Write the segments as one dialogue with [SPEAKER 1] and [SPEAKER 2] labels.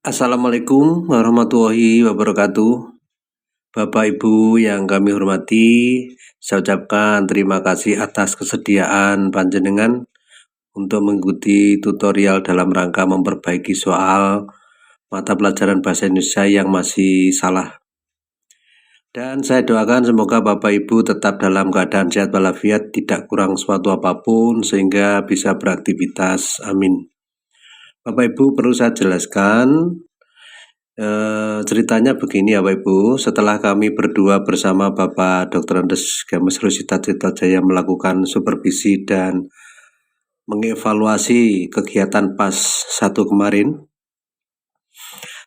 [SPEAKER 1] Assalamualaikum warahmatullahi wabarakatuh. Bapak Ibu yang kami hormati, saya ucapkan terima kasih atas kesediaan panjenengan untuk mengikuti tutorial dalam rangka memperbaiki soal mata pelajaran bahasa Indonesia yang masih salah. Dan saya doakan semoga Bapak Ibu tetap dalam keadaan sehat walafiat, tidak kurang suatu apapun sehingga bisa beraktivitas. Amin. Bapak Ibu, perlu saya jelaskan, ceritanya begini ya Bapak Ibu, setelah kami berdua bersama Bapak Dr. Andes Games Rosita Cipta Jaya melakukan supervisi dan mengevaluasi kegiatan PAS 1 kemarin,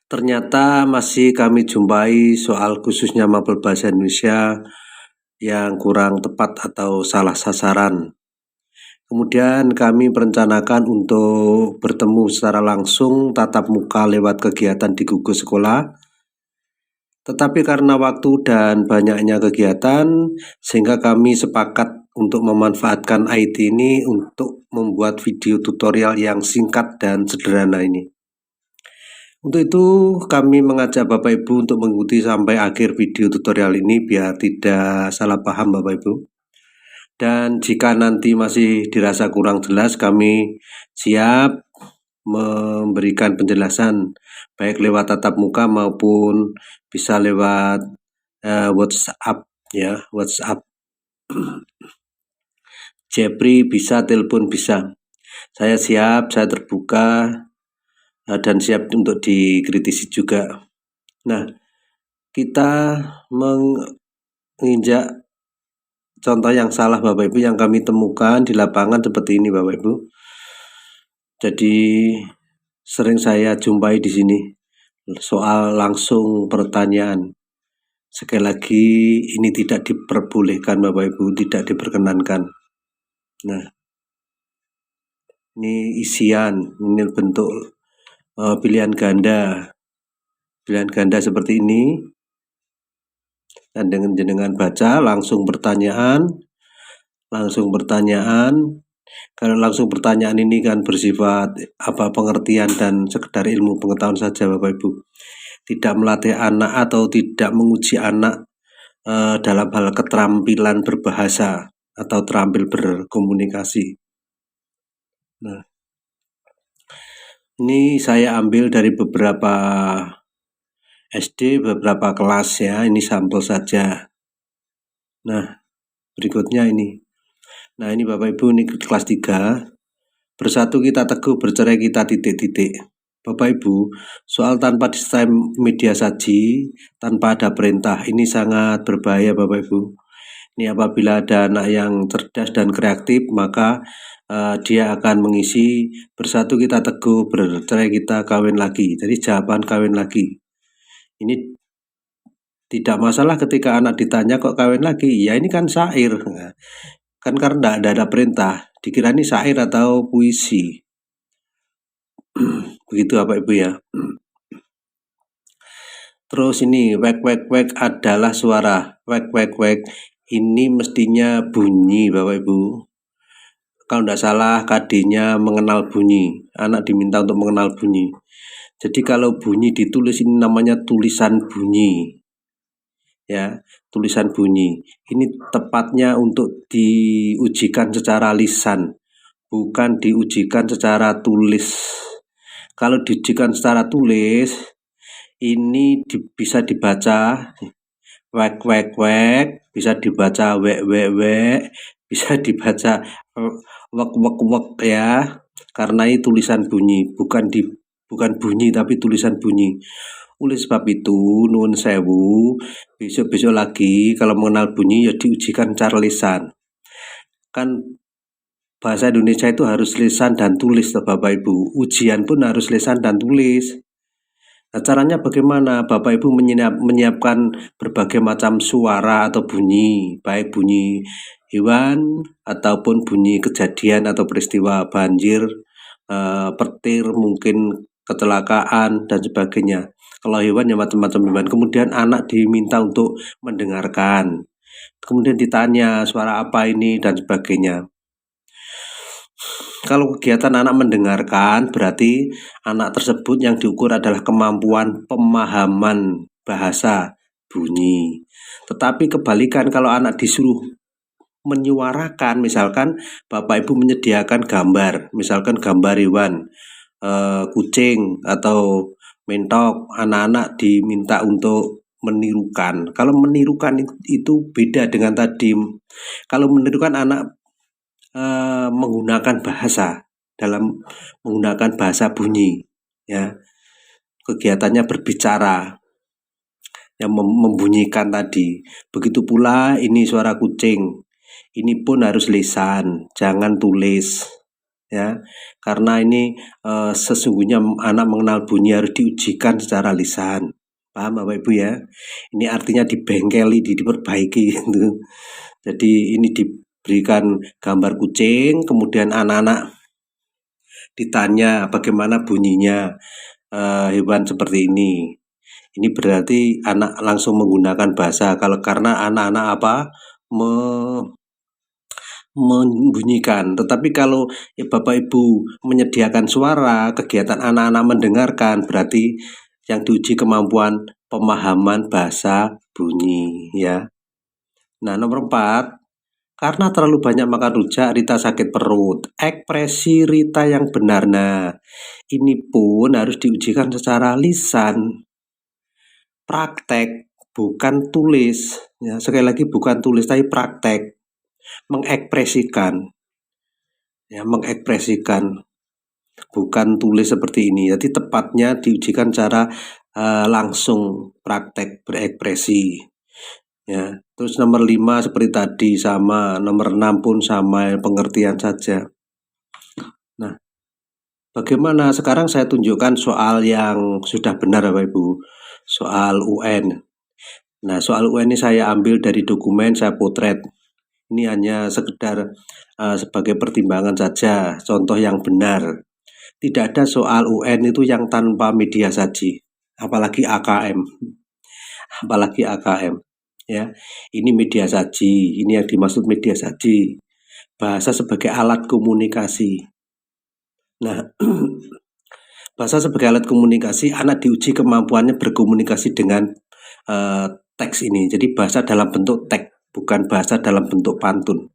[SPEAKER 1] ternyata masih kami jumpai soal khususnya mapel bahasa Indonesia yang kurang tepat atau salah sasaran. Kemudian kami merencanakan untuk bertemu secara langsung tatap muka lewat kegiatan di gugus sekolah. Tetapi karena waktu dan banyaknya kegiatan, sehingga kami sepakat untuk memanfaatkan IT ini untuk membuat video tutorial yang singkat dan sederhana ini. Untuk itu kami mengajak Bapak Ibu untuk mengikuti sampai akhir video tutorial ini biar tidak salah paham Bapak Ibu. Dan jika nanti masih dirasa kurang jelas, kami siap memberikan penjelasan baik lewat tatap muka maupun bisa lewat WhatsApp ya, WhatsApp. Jepri bisa, telepon bisa. Saya siap, saya terbuka dan siap untuk dikritisi juga. Nah, kita menginjak contoh yang salah Bapak Ibu yang kami temukan di lapangan seperti ini Bapak Ibu. Jadi sering saya jumpai di sini soal langsung pertanyaan. Sekali lagi ini tidak diperbolehkan Bapak Ibu, tidak diperkenankan. Nah, ini isian, ini bentuk pilihan ganda. Pilihan ganda seperti ini. Dan dengan baca langsung pertanyaan. Kalau langsung pertanyaan ini kan bersifat pengertian dan sekedar ilmu pengetahuan saja Bapak Ibu. Tidak melatih anak atau tidak menguji anak dalam hal keterampilan berbahasa atau terampil berkomunikasi. Nah, ini saya ambil dari beberapa SD, beberapa kelas ya, ini sampel saja. Nah, berikutnya ini. Nah, ini Bapak Ibu, ini kelas 3. Bersatu kita teguh, bercerai kita titik-titik. Bapak Ibu, soal tanpa disertai media saji, tanpa ada perintah, ini sangat berbahaya Bapak Ibu. Ini apabila ada anak yang cerdas dan kreatif, maka dia akan mengisi bersatu kita teguh, bercerai kita kawin lagi. Jadi jawaban kawin lagi. Ini tidak masalah ketika anak ditanya kok kawin lagi. Ya ini kan syair. Kan karena tidak ada perintah. Dikira ini syair atau puisi. Begitu Bapak Ibu ya. Terus ini wek wek wek adalah suara. Wek wek wek ini mestinya bunyi Bapak Ibu. Kalau tidak salah KD-nya mengenal bunyi. Anak diminta untuk mengenal bunyi. Jadi kalau bunyi ditulis ini namanya tulisan bunyi. Ya, tulisan bunyi. Ini tepatnya untuk diujikan secara lisan, bukan diujikan secara tulis. Kalau diujikan secara tulis, ini bisa dibaca wek wek wek, bisa dibaca wek wek wek, bisa dibaca wek wek wek ya. Karena ini tulisan bunyi, bukan bunyi tapi tulisan bunyi. Oleh sebab itu, nuwun sewu, besok-besok lagi kalau mengenal bunyi ya diujikan cara lisan. Kan bahasa Indonesia itu harus lisan dan tulis Bapak Ibu. Ujian pun harus lisan dan tulis. Nah, caranya bagaimana? Bapak Ibu menyiapkan berbagai macam suara atau bunyi, baik bunyi hewan ataupun bunyi kejadian atau peristiwa banjir, petir, mungkin kecelakaan dan sebagainya. Kalau hewan ya macam-macam hewan. Kemudian anak diminta untuk mendengarkan. Kemudian ditanya suara apa ini dan sebagainya. Kalau kegiatan anak mendengarkan, berarti anak tersebut yang diukur adalah kemampuan pemahaman bahasa bunyi. Tetapi kebalikan, kalau anak disuruh menyuarakan, misalkan Bapak Ibu menyediakan gambar, misalkan gambar hewan, kucing atau mentok, anak-anak diminta untuk menirukan. Kalau menirukan itu beda dengan tadi. Kalau menirukan anak menggunakan bahasa, dalam menggunakan bahasa bunyi, ya, kegiatannya berbicara yang membunyikan tadi. Begitu pula ini suara kucing, ini pun harus lisan, jangan tulis, ya, karena ini sesungguhnya anak mengenal bunyi harus diujikan secara lisan. Paham Bapak Ibu ya? Ini artinya dibengkeli, diperbaiki gitu. Jadi ini diberikan gambar kucing, kemudian anak-anak ditanya bagaimana bunyinya hewan seperti ini. Ini berarti anak langsung menggunakan bahasa. Kalau karena anak-anak membunyikan. Tetapi kalau Bapak Ibu menyediakan suara, kegiatan anak-anak mendengarkan, berarti yang diuji kemampuan pemahaman bahasa bunyi, ya. Nah, nomor 4, karena terlalu banyak makan rujak, Rita sakit perut. Ekspresi Rita yang benar. Nah, ini pun harus diujikan secara lisan. Praktek, bukan tulis. Ya, sekali lagi bukan tulis, tapi praktek. Mengekspresikan. Ya, mengekspresikan. Bukan tulis seperti ini. Jadi tepatnya diujikan cara langsung praktek berekspresi. Ya, terus nomor 5 seperti tadi sama, nomor 6 pun sama, pengertian saja. Nah, bagaimana sekarang saya tunjukkan soal yang sudah benar Bapak Ibu, soal UN. Nah, soal UN ini saya ambil dari dokumen, saya potret. Ini hanya sekedar sebagai pertimbangan saja, contoh yang benar. Tidak ada soal UN itu yang tanpa media saji, apalagi AKM. Apalagi AKM. Ya, ini media saji, ini yang dimaksud media saji. Bahasa sebagai alat komunikasi. Nah, bahasa sebagai alat komunikasi, anak diuji kemampuannya berkomunikasi dengan teks ini. Jadi bahasa dalam bentuk teks, bukan bahasa dalam bentuk pantun.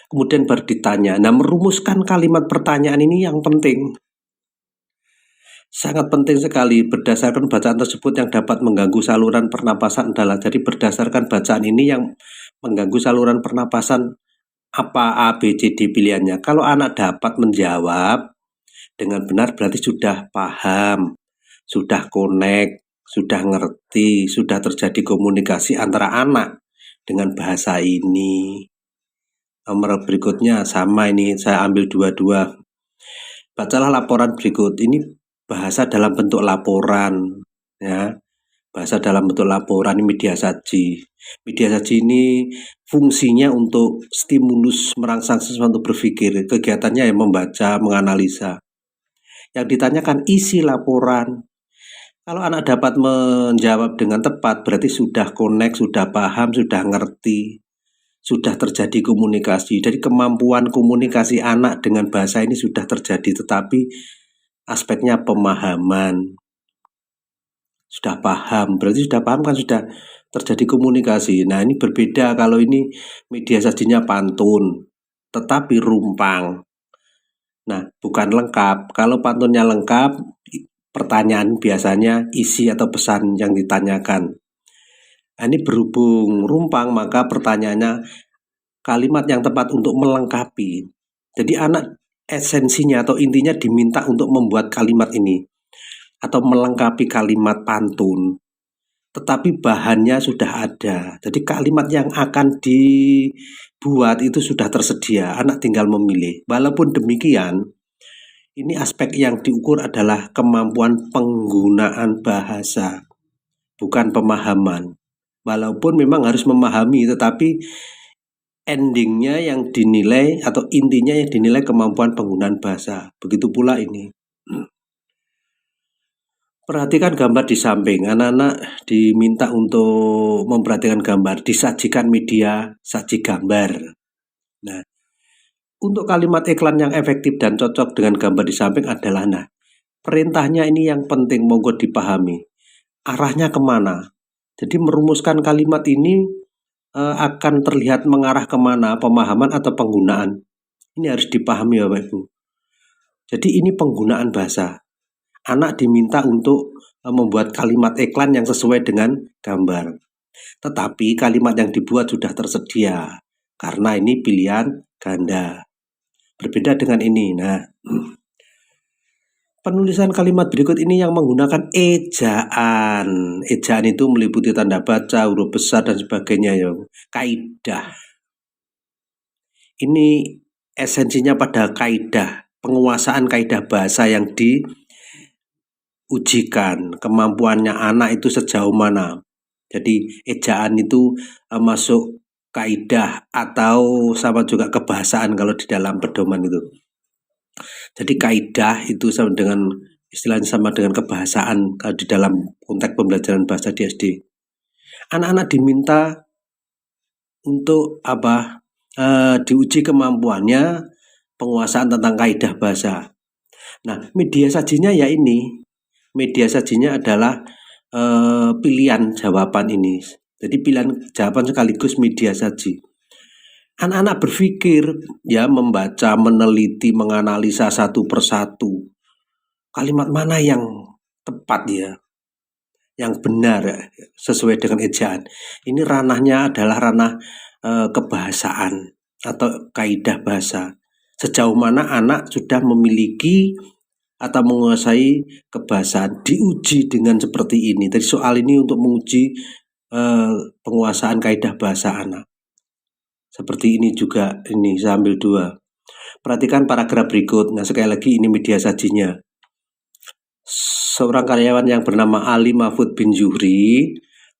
[SPEAKER 1] Kemudian baru ditanya. Nah, merumuskan kalimat pertanyaan ini yang penting. Sangat penting sekali. Berdasarkan bacaan tersebut yang dapat mengganggu saluran pernapasan adalah, jadi berdasarkan bacaan ini yang mengganggu saluran pernapasan apa A, B, C, D pilihannya. Kalau anak dapat menjawab dengan benar berarti sudah paham, sudah connect, sudah ngerti, sudah terjadi komunikasi antara anak dengan bahasa ini. Nomor berikutnya sama, ini saya ambil dua-dua. Bacalah laporan berikut. Ini bahasa dalam bentuk laporan, ya. Bahasa dalam bentuk laporan, ini media saji. Media saji ini fungsinya untuk stimulus merangsang sesuatu berpikir. Kegiatannya yang membaca, menganalisa. Yang ditanyakan isi laporan. Kalau anak dapat menjawab dengan tepat, berarti sudah connect, sudah paham, sudah ngerti, sudah terjadi komunikasi. Jadi kemampuan komunikasi anak dengan bahasa ini sudah terjadi, tetapi aspeknya pemahaman. Sudah paham, berarti sudah paham kan sudah terjadi komunikasi. Nah, ini berbeda kalau ini media sajinya pantun, tetapi rumpang. Nah, bukan lengkap. Kalau pantunnya lengkap, pertanyaan biasanya isi atau pesan yang ditanyakan. Nah, ini berhubung rumpang, maka pertanyaannya kalimat yang tepat untuk melengkapi. Jadi anak esensinya atau intinya diminta untuk membuat kalimat ini atau melengkapi kalimat pantun. Tetapi bahannya sudah ada. Jadi kalimat yang akan dibuat itu sudah tersedia. Anak tinggal memilih. Walaupun demikian, ini aspek yang diukur adalah kemampuan penggunaan bahasa, bukan pemahaman. Walaupun memang harus memahami, tetapi endingnya yang dinilai atau intinya yang dinilai kemampuan penggunaan bahasa. Begitu pula ini. Perhatikan gambar di samping. Anak-anak diminta untuk memperhatikan gambar. Disajikan media saji gambar. Nah, Untuk kalimat iklan yang efektif dan cocok dengan gambar di samping adalah, nah, perintahnya ini yang penting, monggo dipahami. Arahnya kemana? Jadi merumuskan kalimat ini akan terlihat mengarah kemana, pemahaman atau penggunaan. Ini harus dipahami Bapak Ibu. Jadi ini penggunaan bahasa. Anak diminta untuk membuat kalimat iklan yang sesuai dengan gambar. Tetapi kalimat yang dibuat sudah tersedia, karena ini pilihan ganda. Berbeda dengan ini. Nah, penulisan kalimat berikut ini yang menggunakan ejaan. Ejaan itu meliputi tanda baca, huruf besar, dan sebagainya ya. Kaidah. Ini esensinya pada kaidah, penguasaan kaidah bahasa yang diujikan. Kemampuannya anak itu sejauh mana. Jadi ejaan itu masuk kaidah atau sama juga kebahasaan kalau di dalam pedoman itu. Jadi kaidah itu sama dengan istilahnya sama dengan kebahasaan kalau di dalam konteks pembelajaran bahasa di SD. Anak-anak diminta untuk diuji kemampuannya penguasaan tentang kaidah bahasa. Nah, media sajinya ya ini. Media sajinya adalah pilihan jawaban ini. Jadi pilihan jawaban sekaligus media saji. Anak-anak berpikir, ya, membaca, meneliti, menganalisa satu persatu. Kalimat mana yang tepat ya, yang benar sesuai dengan ejaan. Ini ranahnya adalah ranah kebahasaan atau kaidah bahasa. Sejauh mana anak sudah memiliki atau menguasai kebahasaan, diuji dengan seperti ini. Jadi soal ini untuk menguji penguasaan kaidah bahasa anak. Seperti ini juga, ini saya ambil 2. Perhatikan paragraf berikut. Nah, sekali lagi ini media sajinya. Seorang karyawan yang bernama Ali Mahfud bin Zuhri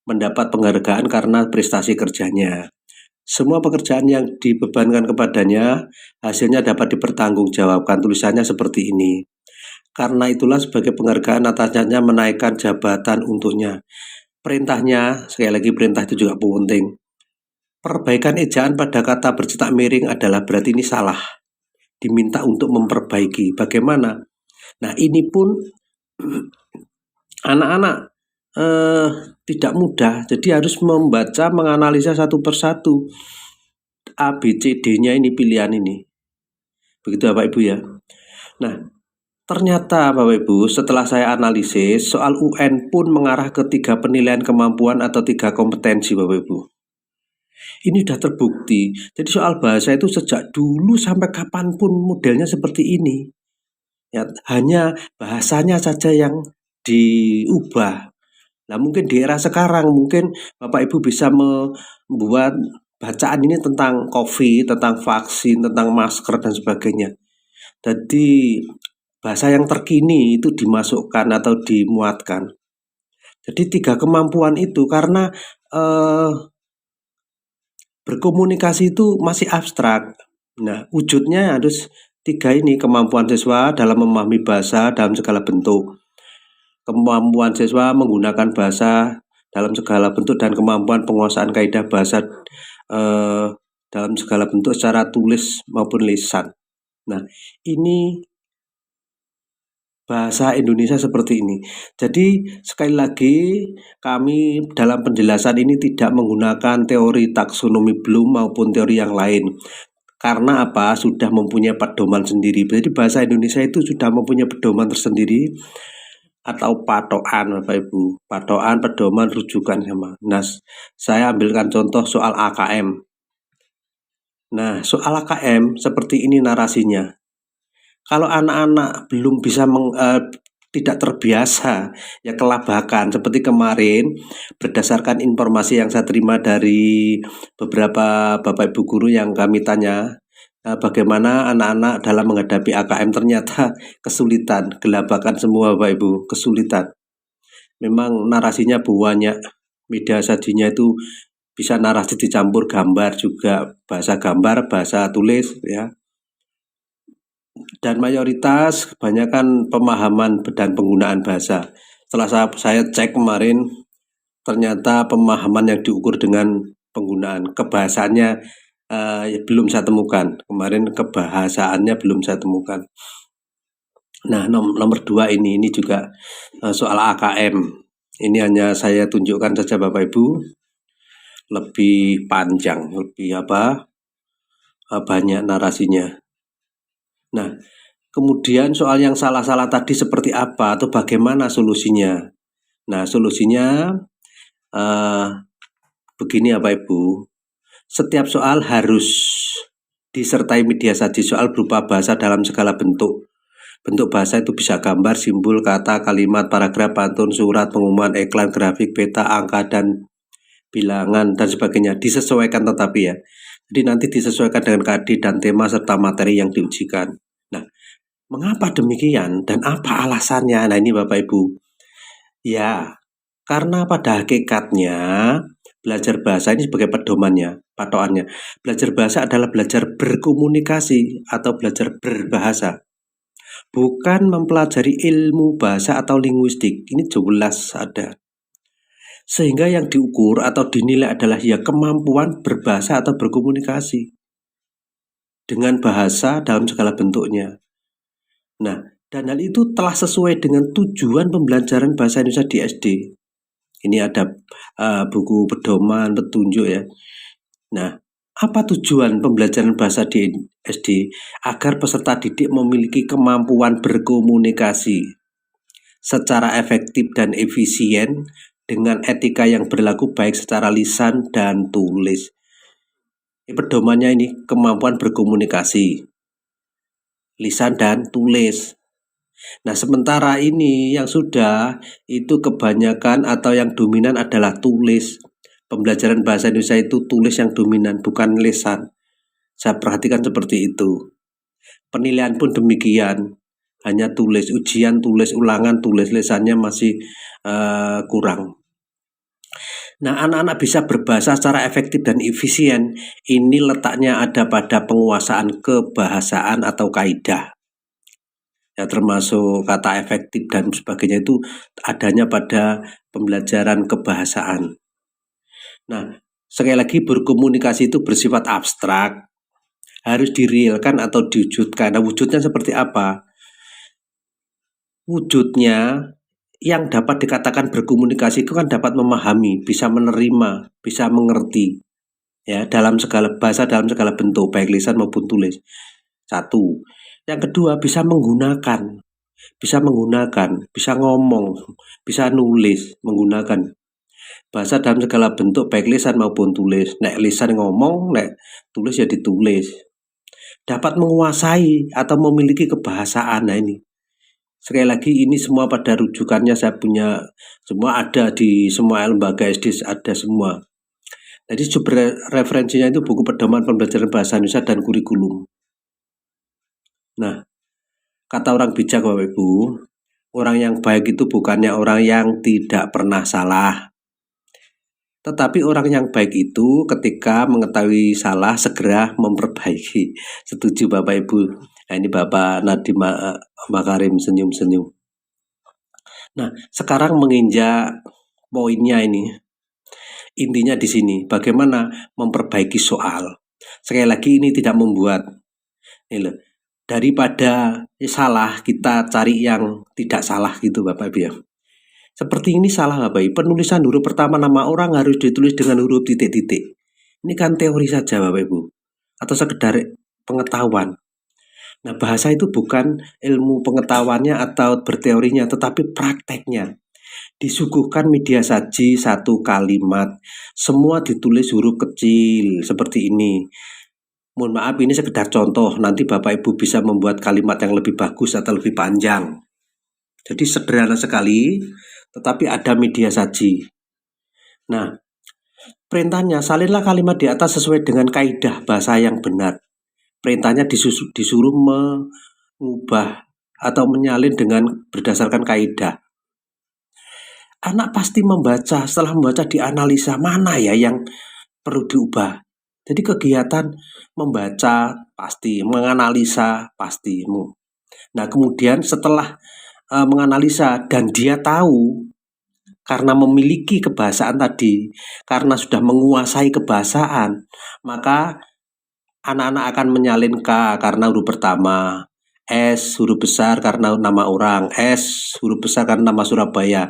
[SPEAKER 1] mendapat penghargaan karena prestasi kerjanya. Semua pekerjaan yang dibebankan kepadanya hasilnya dapat dipertanggungjawabkan. Tulisannya seperti ini. Karena itulah sebagai penghargaan atasnya menaikkan jabatan untuknya. Perintahnya, sekali lagi perintah itu juga penting. Perbaikan ejaan pada kata bercetak miring adalah berarti ini salah. Diminta untuk memperbaiki. Bagaimana? Nah, ini pun anak-anak tidak mudah. Jadi harus membaca, menganalisa satu persatu. A, B, C, D-nya ini pilihan ini. Begitu Bapak Ibu ya. Nah, ternyata Bapak Ibu, setelah saya analisis, soal UN pun mengarah ke 3 penilaian kemampuan atau 3 kompetensi Bapak Ibu. Ini sudah terbukti. Jadi soal bahasa itu sejak dulu sampai kapanpun modelnya seperti ini. Ya, hanya bahasanya saja yang diubah. Nah, mungkin di era sekarang mungkin Bapak Ibu bisa membuat bacaan ini tentang COVID, tentang vaksin, tentang masker dan sebagainya. Jadi bahasa yang terkini itu dimasukkan atau dimuatkan. Jadi 3 kemampuan itu karena berkomunikasi itu masih abstrak. Nah, wujudnya harus 3 ini, kemampuan siswa dalam memahami bahasa dalam segala bentuk, kemampuan siswa menggunakan bahasa dalam segala bentuk, dan kemampuan penguasaan kaidah bahasa dalam segala bentuk secara tulis maupun lisan. Nah, ini bahasa Indonesia seperti ini. Jadi sekali lagi kami dalam penjelasan ini tidak menggunakan teori taksonomi Bloom maupun teori yang lain. Karena apa? Sudah mempunyai pedoman sendiri. Jadi bahasa Indonesia itu sudah mempunyai pedoman tersendiri atau patokan Bapak Ibu. Patokan, pedoman, rujukan sama. Nah, saya ambilkan contoh soal AKM. Nah, soal AKM seperti ini narasinya. Kalau anak-anak belum bisa tidak terbiasa ya kelabakan seperti kemarin, berdasarkan informasi yang saya terima dari beberapa Bapak Ibu guru yang kami tanya, bagaimana anak-anak dalam menghadapi AKM, ternyata kesulitan, gelabakan semua Bapak Ibu, kesulitan. Memang narasinya banyak, media sajinya itu bisa narasi dicampur gambar juga, bahasa gambar, bahasa tulis ya. Dan mayoritas kebanyakan pemahaman dan penggunaan bahasa. Setelah saya cek kemarin, ternyata pemahaman yang diukur dengan penggunaan kebahasannya belum saya temukan. Kemarin kebahasaannya belum saya temukan. Nah, nomor 2 ini juga soal AKM. Ini hanya saya tunjukkan saja Bapak Ibu. Lebih panjang, lebih banyak narasinya. Nah, kemudian soal yang salah-salah tadi seperti apa atau bagaimana solusinya? Nah, solusinya begini Bapak Ibu. Setiap soal harus disertai mediasi soal berupa bahasa dalam segala bentuk. Bentuk bahasa itu bisa gambar, simbol, kata, kalimat, paragraf, pantun, surat, pengumuman, iklan, grafik, peta, angka, dan bilangan, dan sebagainya. Disesuaikan tetapi ya. Jadi nanti disesuaikan dengan KD dan tema serta materi yang diujikan. Nah, mengapa demikian dan apa alasannya? Nah, ini Bapak Ibu. Ya, karena pada hakikatnya belajar bahasa ini sebagai pedomannya, patokannya. Belajar bahasa adalah belajar berkomunikasi atau belajar berbahasa. Bukan mempelajari ilmu bahasa atau linguistik. Ini jelas ada. Sehingga yang diukur atau dinilai adalah ya kemampuan berbahasa atau berkomunikasi dengan bahasa dalam segala bentuknya. Nah, dan hal itu telah sesuai dengan tujuan pembelajaran bahasa Indonesia di SD. Ini ada buku pedoman, petunjuk ya. Nah, apa tujuan pembelajaran bahasa di SD? Agar peserta didik memiliki kemampuan berkomunikasi secara efektif dan efisien dengan etika yang berlaku baik secara lisan dan tulis. Pedomannya ini kemampuan berkomunikasi, lisan dan tulis. Nah, sementara ini yang sudah itu kebanyakan atau yang dominan adalah tulis. Pembelajaran bahasa Indonesia itu tulis yang dominan, bukan lisan. Saya perhatikan seperti itu. Penilaian pun demikian, hanya tulis, ujian tulis, ulangan tulis, lisannya masih kurang. Nah, anak-anak bisa berbahasa secara efektif dan efisien. Ini letaknya ada pada penguasaan kebahasaan atau kaidah. Ya, termasuk kata efektif dan sebagainya itu adanya pada pembelajaran kebahasaan. Nah, sekali lagi berkomunikasi itu bersifat abstrak, harus direalkan atau diwujudkan. Nah, wujudnya seperti apa? Wujudnya yang dapat dikatakan berkomunikasi itu kan dapat memahami, bisa menerima, bisa mengerti. Ya, dalam segala bahasa, dalam segala bentuk, baik lisan maupun tulis. Satu. Yang kedua, bisa menggunakan, bisa ngomong, bisa nulis, menggunakan bahasa dalam segala bentuk, baik lisan maupun tulis. Nek lisan ngomong, nek tulis ya ditulis. Dapat menguasai atau memiliki kebahasaan. Nah, ini sekali lagi ini semua pada rujukannya saya punya, semua ada di semua lembaga SD, ada semua. Jadi sumber referensinya itu buku pedoman pembelajaran bahasa Indonesia dan kurikulum. Nah, kata orang bijak Bapak Ibu, orang yang baik itu bukannya orang yang tidak pernah salah. Tetapi orang yang baik itu ketika mengetahui salah segera memperbaiki. Setuju Bapak Ibu? Nah, ini Bapak Nadiem Makarim senyum-senyum. Nah, sekarang menginjak poinnya ini. Intinya di sini, bagaimana memperbaiki soal. Sekali lagi ini tidak membuat. Ini loh, daripada salah kita cari yang tidak salah gitu Bapak Ibu ya. Seperti ini salah Bapak Ibu. Penulisan huruf pertama nama orang harus ditulis dengan huruf titik-titik. Ini kan teori saja Bapak Ibu. Atau sekedar pengetahuan. Nah, bahasa itu bukan ilmu pengetahuannya atau berteorinya, tetapi prakteknya. Disuguhkan media saji satu kalimat, semua ditulis huruf kecil seperti ini. Mohon maaf, ini sekedar contoh, nanti Bapak Ibu bisa membuat kalimat yang lebih bagus atau lebih panjang. Jadi sederhana sekali, tetapi ada media saji. Nah, perintahnya salinlah kalimat di atas sesuai dengan kaidah bahasa yang benar. Perintahnya disuruh mengubah atau menyalin dengan berdasarkan kaidah. Anak pasti membaca, setelah membaca dianalisa mana ya yang perlu diubah. Jadi kegiatan membaca pasti, menganalisa pasti. Nah, kemudian setelah menganalisa dan dia tahu karena memiliki kebahasaan tadi, karena sudah menguasai kebahasaan, maka anak-anak akan menyalin K karena huruf pertama, S huruf besar karena nama orang, S huruf besar karena nama Surabaya,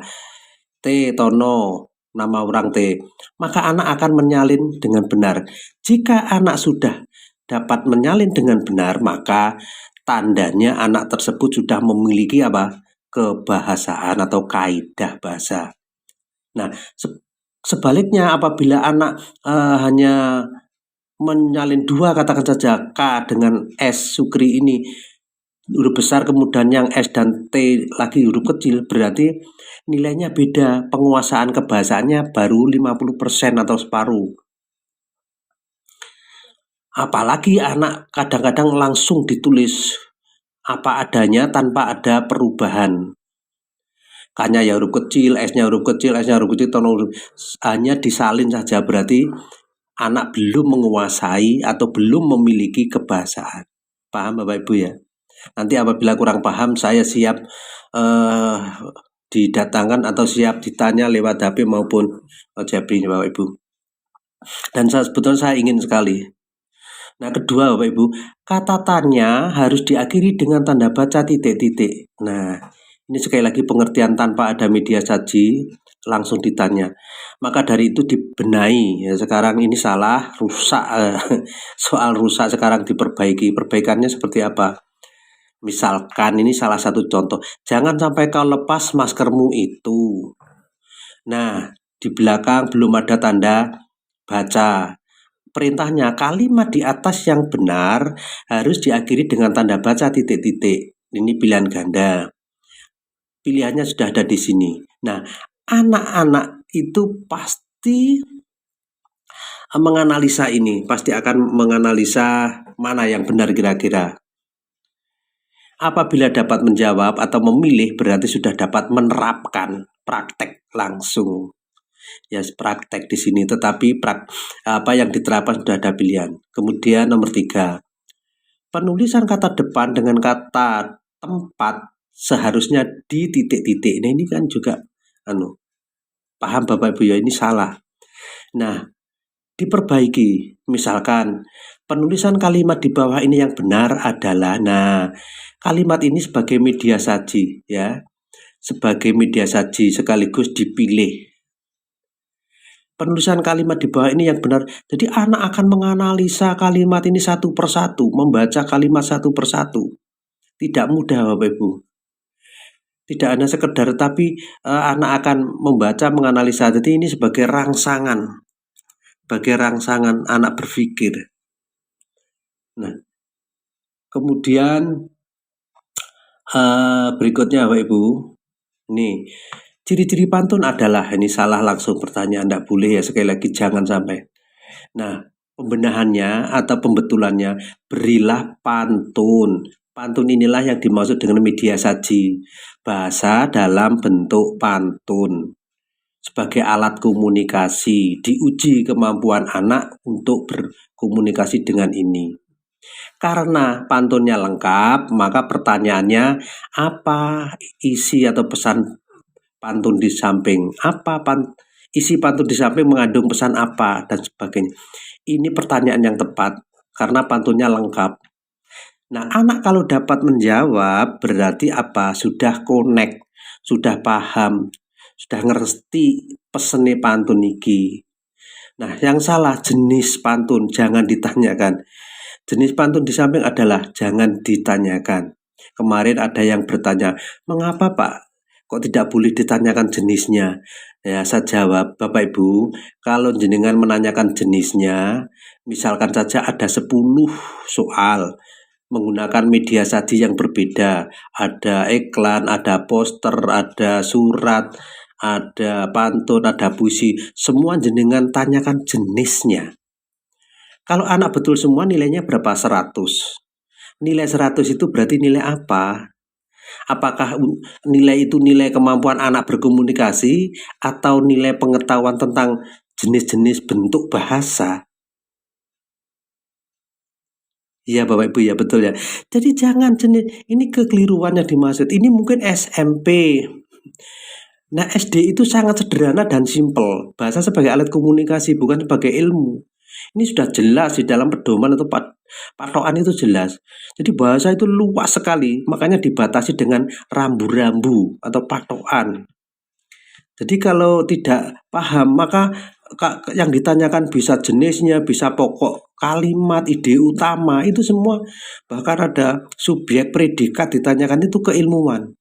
[SPEAKER 1] T Tono nama orang T. Maka anak akan menyalin dengan benar. Jika anak sudah dapat menyalin dengan benar, maka tandanya anak tersebut sudah memiliki apa? Kebahasaan atau kaidah bahasa. Nah, sebaliknya apabila anak hanya menyalin dua, katakan saja K dengan S Sukri ini huruf besar, kemudian yang S dan T lagi huruf kecil, berarti nilainya beda, penguasaan kebahasaannya baru 50% atau separuh. Apalagi anak kadang-kadang langsung ditulis apa adanya tanpa ada perubahan. K-nya ya huruf kecil, S-nya huruf kecil, S-nya huruf kecil, hanya disalin saja, berarti anak belum menguasai atau belum memiliki kebahasaan. Paham Bapak Ibu ya? Nanti apabila kurang paham, saya siap didatangkan atau siap ditanya lewat HP maupun Jabri Bapak Ibu. Dan sebetulnya saya ingin sekali. Nah, kedua Bapak Ibu, kata tanya harus diakhiri dengan tanda baca titik-titik. Nah, ini sekali lagi pengertian tanpa ada media saji, langsung ditanya. Maka dari itu dibenahi. Ya, sekarang ini salah, rusak. Soal rusak sekarang diperbaiki. Perbaikannya seperti apa? Misalkan ini salah satu contoh, jangan sampai kau lepas maskermu itu. Nah, di belakang belum ada tanda baca. Perintahnya, kalimat di atas yang benar harus diakhiri dengan tanda baca titik-titik. Ini pilihan ganda. Pilihannya sudah ada di sini. Nah, anak-anak itu pasti menganalisa ini, pasti akan menganalisa mana yang benar kira-kira. Apabila dapat menjawab atau memilih, berarti sudah dapat menerapkan, praktek langsung. Ya, praktek di sini, tetapi apa yang diterapkan sudah ada pilihan. Kemudian nomor 3, penulisan kata depan dengan kata tempat seharusnya di titik-titik. Nah, ini kan juga paham Bapak Ibu ya, ini salah. Nah, diperbaiki. Misalkan penulisan kalimat di bawah ini yang benar adalah, nah, kalimat ini sebagai media saji ya. Sebagai media saji sekaligus dipilih. Penulisan kalimat di bawah ini yang benar. Jadi anak akan menganalisa kalimat ini satu persatu, membaca kalimat satu persatu. Tidak mudah Bapak Ibu. Tidak hanya sekedar, tapi anak akan membaca, menganalisa. Jadi ini sebagai rangsangan. Sebagai rangsangan anak berpikir. Nah, kemudian berikutnya Bapak Ibu. Nih, ciri-ciri pantun adalah, ini salah langsung pertanyaan, tidak boleh ya, sekali lagi jangan sampai. Nah, pembenahannya atau pembetulannya, berilah pantun. Pantun inilah yang dimaksud dengan media saji, bahasa dalam bentuk pantun. Sebagai alat komunikasi, diuji kemampuan anak untuk berkomunikasi dengan ini. Karena pantunnya lengkap, maka pertanyaannya, apa isi atau pesan pantun di samping? Isi pantun di samping mengandung pesan apa dan sebagainya. Ini pertanyaan yang tepat karena pantunnya lengkap. Nah, anak kalau dapat menjawab berarti apa? Sudah connect, sudah paham, sudah ngerti pesene pantun iki. Nah, yang salah jenis pantun, jangan ditanyakan. Jenis pantun di samping adalah jangan ditanyakan. Kemarin ada yang bertanya, mengapa Pak kok tidak boleh ditanyakan jenisnya? Ya, saya jawab, Bapak Ibu, kalau jenengan menanyakan jenisnya, misalkan saja ada 10 soal menggunakan media saji yang berbeda, ada iklan, ada poster, ada surat, ada pantun, ada puisi, semua jenengan tanyakan jenisnya. Kalau anak betul semua nilainya berapa? 100. Nilai 100 itu berarti nilai apa? Apakah nilai itu nilai kemampuan anak berkomunikasi atau nilai pengetahuan tentang jenis-jenis bentuk bahasa? Iya Bapak Ibu ya, betul ya. Jadi jangan ini kekeliruan yang dimaksud. Ini mungkin SMP. Nah, SD itu sangat sederhana dan simpel. Bahasa sebagai alat komunikasi, bukan sebagai ilmu. Ini sudah jelas di dalam pedoman atau patokan itu jelas. Jadi bahasa itu luas sekali, makanya dibatasi dengan rambu-rambu atau patokan. Jadi kalau tidak paham, maka yang ditanyakan bisa jenisnya, bisa pokok kalimat, ide utama, itu semua, bahkan ada subjek predikat ditanyakan, itu keilmuan.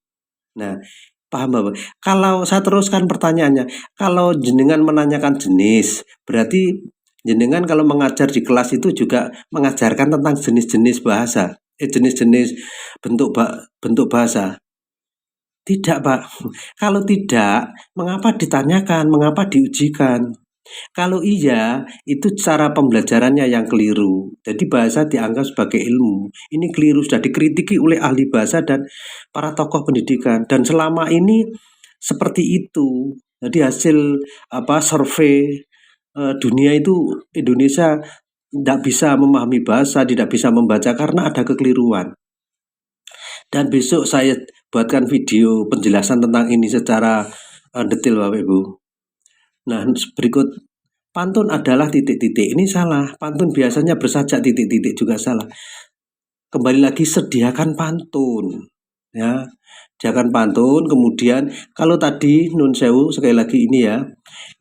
[SPEAKER 1] Nah, paham Bapak? Kalau saya teruskan pertanyaannya, kalau jenengan menanyakan jenis, berarti jenengan kalau mengajar di kelas itu juga mengajarkan tentang jenis-jenis bahasa, jenis-jenis bentuk bahasa. Tidak, Pak. Kalau tidak, mengapa ditanyakan, mengapa diujikan? Kalau iya, itu cara pembelajarannya yang keliru. Jadi bahasa dianggap sebagai ilmu. Ini keliru, sudah dikritiki oleh ahli bahasa dan para tokoh pendidikan. Dan selama ini seperti itu. Jadi hasil survei dunia itu, Indonesia tidak bisa memahami bahasa, tidak bisa membaca karena ada kekeliruan. Dan besok saya buatkan video penjelasan tentang ini secara detail Bapak Ibu. Nah, berikut, pantun adalah titik-titik, ini salah. Pantun biasanya bersajak, titik-titik juga salah. Kembali lagi, sediakan pantun, ya. Sediakan pantun. Kemudian kalau tadi nun sewu, sekali lagi ini ya,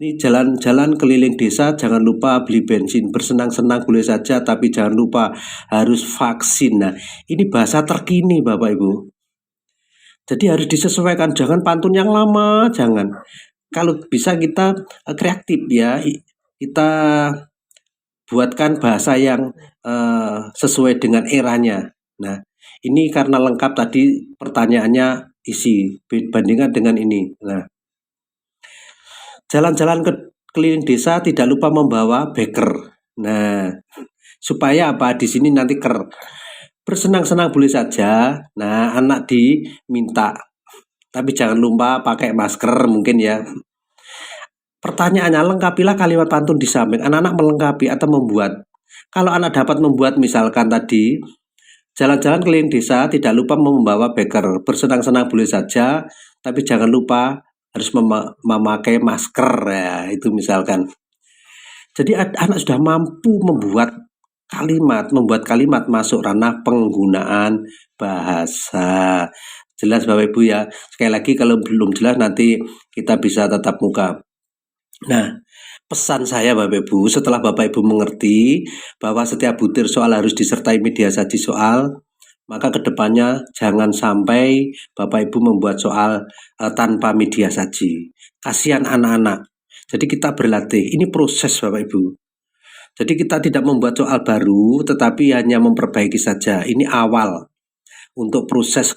[SPEAKER 1] ini jalan-jalan keliling desa, jangan lupa beli bensin. Bersenang-senang boleh saja, tapi jangan lupa harus vaksin. Nah, ini bahasa terkini Bapak Ibu. Jadi harus disesuaikan, jangan pantun yang lama, jangan. Kalau bisa kita kreatif ya, kita buatkan bahasa yang sesuai dengan eranya. Nah, ini karena lengkap tadi pertanyaannya isi, bandingkan dengan ini. Nah, jalan-jalan ke keliling desa tidak lupa membawa beker. Nah, supaya apa? Di sini nanti bersenang-senang boleh saja. Nah, anak diminta, tapi jangan lupa pakai masker mungkin ya. Pertanyaannya, lengkapilah kalimat pantun di samping. Anak-anak melengkapi atau membuat. Kalau anak dapat membuat, misalkan tadi, jalan-jalan keliling desa tidak lupa membawa beker. Bersenang-senang boleh saja, tapi jangan lupa harus memakai masker ya, itu misalkan. Jadi anak sudah mampu membuat kalimat masuk ranah penggunaan bahasa. Jelas Bapak Ibu ya. Sekali lagi kalau belum jelas nanti kita bisa tatap muka. Nah, pesan saya Bapak Ibu, setelah Bapak Ibu mengerti bahwa setiap butir soal harus disertai media saji soal, maka kedepannya jangan sampai Bapak Ibu membuat soal tanpa media saji. Kasihan anak-anak. Jadi kita berlatih, ini proses Bapak Ibu. Jadi kita tidak membuat soal baru, tetapi hanya memperbaiki saja. Ini awal untuk proses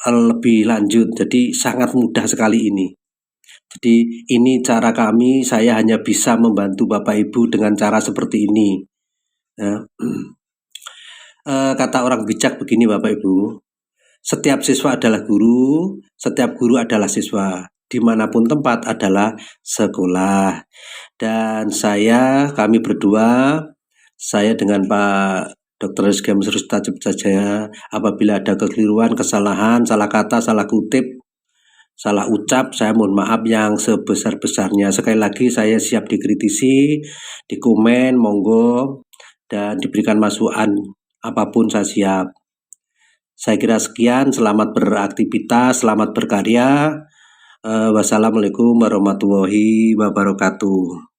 [SPEAKER 1] lebih lanjut. Jadi sangat mudah sekali ini. Jadi ini cara kami, saya hanya bisa membantu Bapak Ibu dengan cara seperti ini. Ya. Kata orang bijak begini Bapak Ibu, setiap siswa adalah guru, setiap guru adalah siswa, dimanapun tempat adalah sekolah. Dan kami berdua, saya dengan Pak Dr. Rizky Mesrusta Ciptajaya, apabila ada kekeliruan, kesalahan, salah kata, salah kutip, salah ucap, saya mohon maaf yang sebesar-besarnya. Sekali lagi saya siap dikritisi, dikomen, monggo, dan diberikan masukan apapun saya siap. Saya kira sekian, selamat beraktivitas, selamat berkarya. Wassalamualaikum warahmatullahi wabarakatuh.